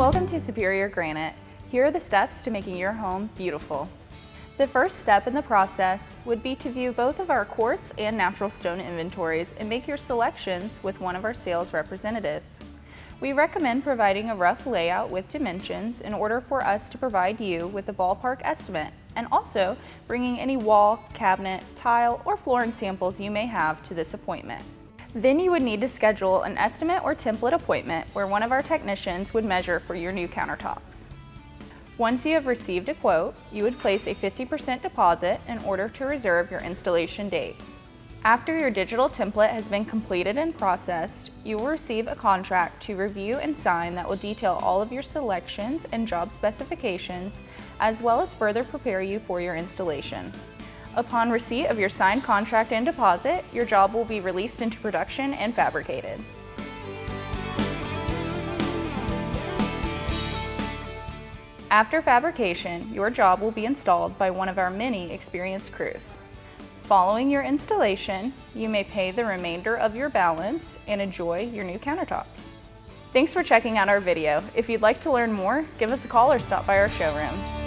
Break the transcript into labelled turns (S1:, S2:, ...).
S1: Welcome to Superior Granite. Here are the steps to making your home beautiful. The first step in the process would be to view both of our quartz and natural stone inventories and make your selections with one of our sales representatives. We recommend providing a rough layout with dimensions in order for us to provide you with a ballpark estimate, and also bringing any wall, cabinet, tile, or flooring samples you may have to this appointment. Then you would need to schedule an estimate or template appointment where one of our technicians would measure for your new countertops. Once you have received a quote, you would place a 50% deposit in order to reserve your installation date. After your digital template has been completed and processed, you will receive a contract to review and sign that will detail all of your selections and job specifications, as well as further prepare you for your installation. Upon receipt of your signed contract and deposit, your job will be released into production and fabricated. After fabrication, your job will be installed by one of our many experienced crews. Following your installation, you may pay the remainder of your balance and enjoy your new countertops. Thanks for checking out our video. If you'd like to learn more, give us a call or stop by our showroom.